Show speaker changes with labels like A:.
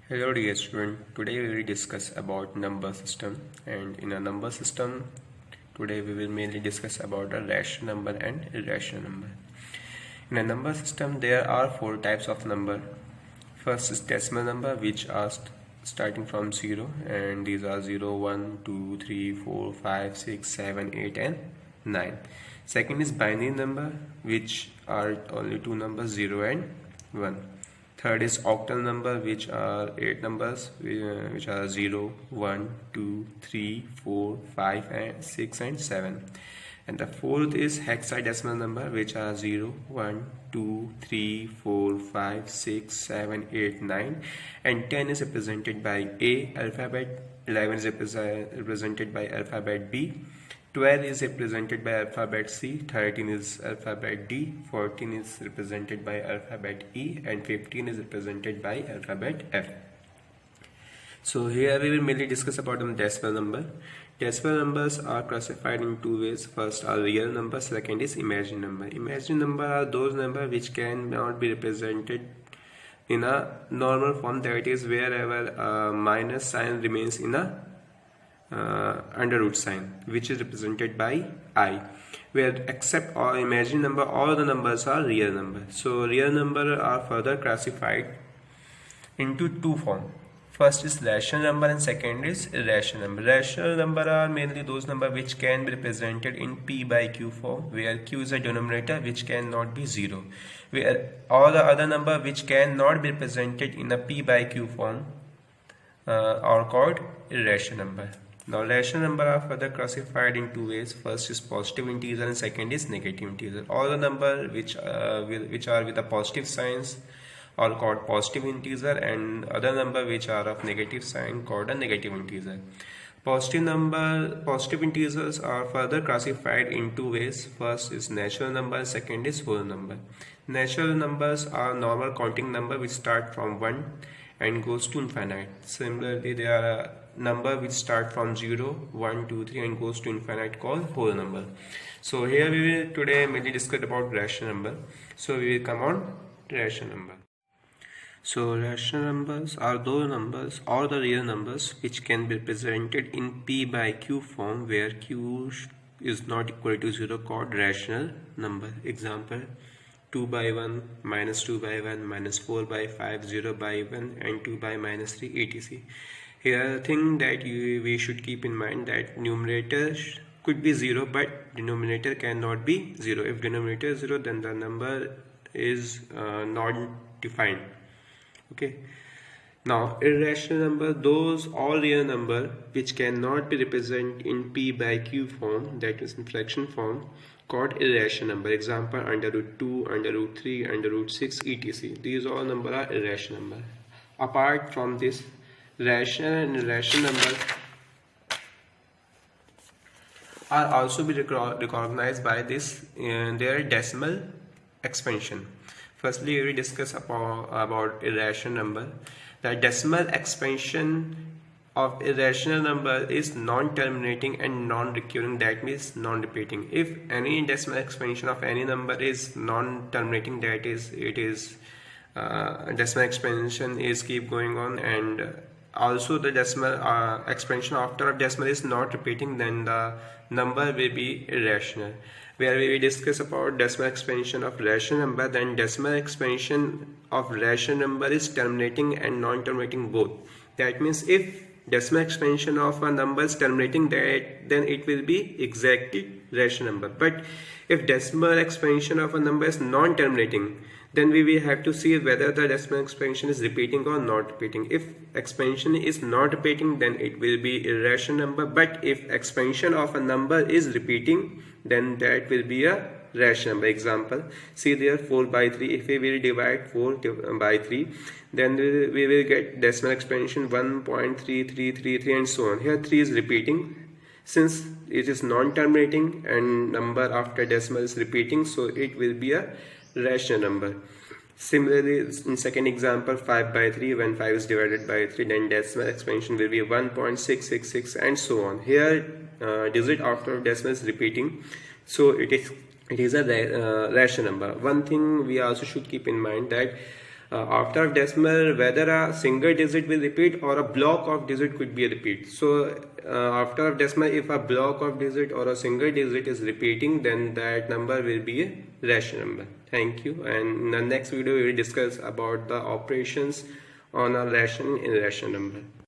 A: Hello dear student, today we will discuss about number system, and in a number system today we will mainly discuss about a rational number and irrational number. In a number system there are four types of number. First is decimal number, which are starting from 0, and these are 0, 1, 2, 3, 4, 5, 6, 7, 8 and 9. Second is binary number, which are only two numbers, 0 and 1. Third is octal number, which are 8 numbers, which are 0, 1, 2, 3, 4, 5 and 6 and 7. And the fourth is hexadecimal number, which are 0, 1, 2, 3, 4, 5, 6, 7, 8, 9 and 10 is represented by A alphabet, 11 is represented by alphabet B, 12 is represented by alphabet C, 13 is alphabet D, 14 is represented by alphabet E and 15 is represented by alphabet F. So here we will mainly discuss about the decimal number. Decimal numbers are classified in two ways. First are real numbers, second is imaginary number. Imaginary number are those numbers which cannot be represented in a normal form, that is wherever a minus sign remains in a under root sign, which is represented by I, where except all imaginary number, all the numbers are real numbers. So real number are further classified into two forms. First is rational number and second is irrational number. Rational number are mainly those numbers which can be represented in P by Q form, where Q is a denominator which cannot be 0. Where all the other number which cannot be represented in a P by Q form are called irrational number. Now rational number are further classified in two ways. First is positive integer and second is negative integer. All the number which are with a positive signs are called positive integer, and other number which are of negative sign called a negative integer. Positive integers are further classified in two ways. First is natural number and second is whole number. Natural numbers are normal counting number which start from 1 and goes to infinite. Similarly, there are a number which start from 0, 1, 2, 3 and goes to infinite called whole number. So here we will today mainly discuss about rational number. So we will come on rational number. So rational numbers are those numbers or the real numbers which can be represented in P by Q form, where Q is not equal to 0, called rational number. Example: 2 by 1, minus 2 by 1, minus 4 by 5, 0 by 1 and 2 by minus 3, etc. Here the thing that we should keep in mind that numerator could be 0 but denominator cannot be 0. If denominator is 0, then the number is not defined. Okay. Now irrational number, those all real number which cannot be represented in P by Q form, that is in fraction form, called irrational number. Example: under root 2, under root 3, under root 6, etc. These all number are irrational number. Apart from this, rational and irrational numbers are also be recognized by this their decimal expansion. Firstly, we will discuss about irrational number. The decimal expansion of irrational number is non-terminating and non-recurring, that means non-repeating. If any decimal expansion of any number is non-terminating, that is it is decimal expansion is keep going on, and also the decimal expansion after a decimal is not repeating, then the number will be irrational. Where we will discuss about decimal expansion of rational number, then decimal expansion of rational number is terminating and non-terminating both. That means if decimal expansion of a number is terminating, then it will be exactly rational number. But if decimal expansion of a number is non-terminating, then we will have to see whether the decimal expansion is repeating or not repeating. If expansion is not repeating, then it will be irrational number. But if expansion of a number is repeating, then that will be a rational number. Example: see there, 4 by 3. If we will divide 4 by 3, then we will get decimal expansion 1.3333 and so on. Here 3 is repeating. Since it is non-terminating and number after decimal is repeating, so it will be a rational number. Similarly, in second example, 5 by 3, when 5 is divided by 3, then decimal expansion will be 1.666 and so on. Here digit after decimal is repeating, so it is a rational number. One thing we also should keep in mind that after decimal, whether a single digit will repeat or a block of digit could be a repeat. So after decimal, if a block of digit or a single digit is repeating, then that number will be a rational number. Thank you, and in the next video we will discuss about the operations on a rational and irrational number.